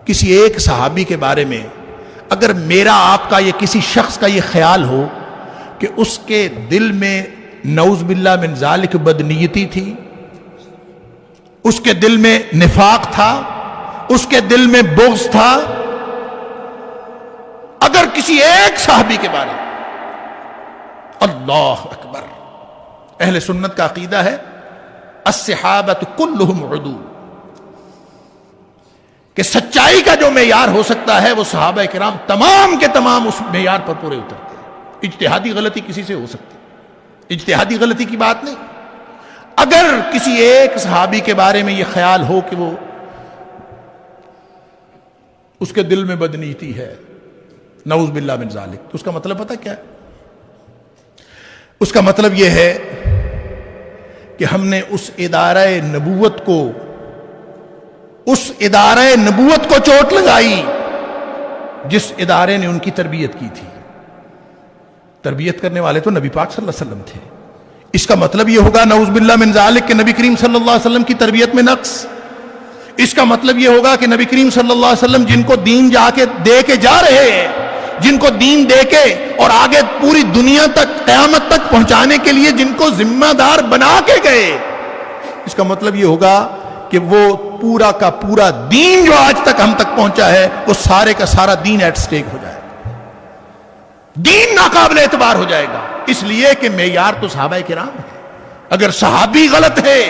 کسی ایک صحابی کے بارے میں اگر میرا آپ کا یا کسی شخص کا یہ خیال ہو کہ اس کے دل میں نعوذ باللہ من ذالک بدنیتی تھی، اس کے دل میں نفاق تھا، اس کے دل میں بغض تھا، اگر کسی ایک صحابی کے بارے میں، اللہ اکبر، اہل سنت کا عقیدہ ہے الصحابۃ کلہم عدول، کہ سچائی کا جو معیار ہو سکتا ہے وہ صحابہ کرام تمام کے تمام اس معیار پر پورے اترتے ہیں۔ اجتہادی غلطی کسی سے ہو سکتی، اجتہادی غلطی کی بات نہیں۔ اگر کسی ایک صحابی کے بارے میں یہ خیال ہو کہ وہ اس کے دل میں بدنیتی ہے، نعوذ باللہ من ذالک، تو اس کا مطلب پتہ کیا ہے؟ اس کا مطلب یہ ہے کہ ہم نے اس ادارہ نبوت کو چوٹ لگائی جس ادارے نے ان کی تربیت کی تھی۔ تربیت کرنے والے تو نبی پاک صلی اللہ علیہ وسلم تھے۔ اس کا مطلب یہ ہوگا نعوذ باللہ من ذالک کہ نبی کریم صلی اللہ علیہ وسلم کی تربیت میں نقص۔ اس کا مطلب یہ ہوگا کہ نبی کریم صلی اللہ علیہ وسلم جن کو دین دے کے جا رہے ہیں، جن کو دین دے کے اور آگے پوری دنیا تک قیامت تک پہنچانے کے لیے جن کو ذمہ دار بنا کے گئے، اس کا مطلب یہ ہوگا کہ وہ پورا کا پورا دین جو آج تک ہم تک پہنچا ہے وہ سارے کا سارا دین ایٹ سٹیک ہو جائے گا، دین ناقابل اعتبار ہو جائے گا۔ اس لیے کہ معیار تو صحابہ کرام ہے۔ اگر صحابی غلط ہے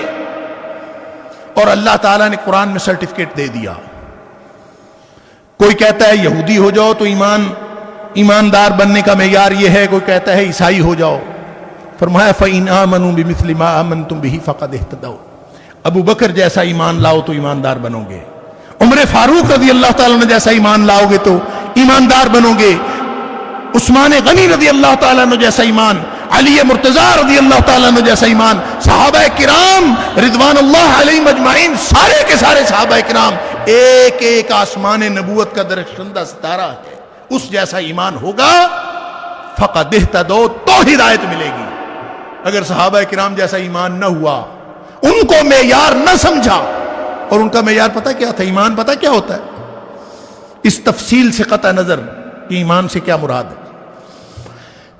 اور اللہ تعالیٰ نے قرآن میں سرٹیفکیٹ دے دیا، کوئی کہتا ہے یہودی ہو جاؤ تو ایماندار بننے کا معیار یہ ہے، کوئی کہتا ہے عیسائی ہو جاؤ، فرمایا فَإِنْ آمَنُوا بِمِثْلِ مَا آمَنْتُمْ بِهِ فَقَدْ اهْتَدَوْا، ابو بکر جیسا ایمان لاؤ تو ایماندار بنو گے، عمر فاروق رضی اللہ تعالیٰ عنہ جیسا ایمان لاؤ گے تو ایماندار بنو گے، عثمان غنی رضی اللہ تعالیٰ عنہ جیسا ایمان، علی مرتضیٰ رضی اللہ تعالیٰ عنہ جیسا ایمان، صحابہ کرام رضوان اللہ علیہم اجمعین، سارے کے سارے صحابہ کرام ایک ایک آسمان نبوت کا درخشندہ ستارہ ہے، اس جیسا ایمان ہوگا فقد اہتدوا، تو ہدایت ملے گی۔ اگر صحابہ کرام جیسا ایمان نہ ہوا، ان کو معیار نہ سمجھا، اور ان کا معیار پتہ کیا تھا؟ ایمان پتہ کیا ہوتا ہے؟ اس تفصیل سے قطع نظر کہ ایمان سے کیا مراد ہے،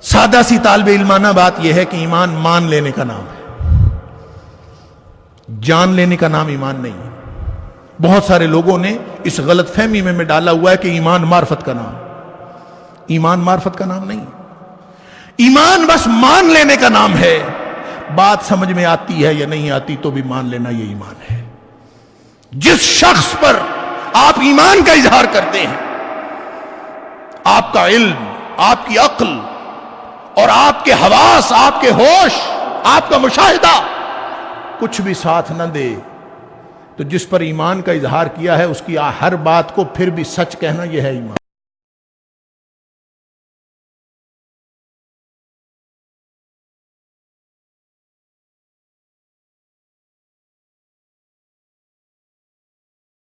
سادہ سی طالب علمانہ بات یہ ہے کہ ایمان مان لینے کا نام ہے، جان لینے کا نام ایمان نہیں ہے۔ بہت سارے لوگوں نے اس غلط فہمی میں ڈالا ہوا ہے کہ ایمان معرفت کا نام، ایمان معرفت کا نام نہیں، ایمان بس مان لینے کا نام ہے، بات سمجھ میں آتی ہے یا نہیں آتی تو بھی مان لینا یہ ایمان ہے۔ جس شخص پر آپ ایمان کا اظہار کرتے ہیں، آپ کا علم، آپ کی عقل اور آپ کے حواس، آپ کے ہوش، آپ کا مشاہدہ کچھ بھی ساتھ نہ دے، تو جس پر ایمان کا اظہار کیا ہے اس کی ہر بات کو پھر بھی سچ کہنا، یہ ہے ایمان۔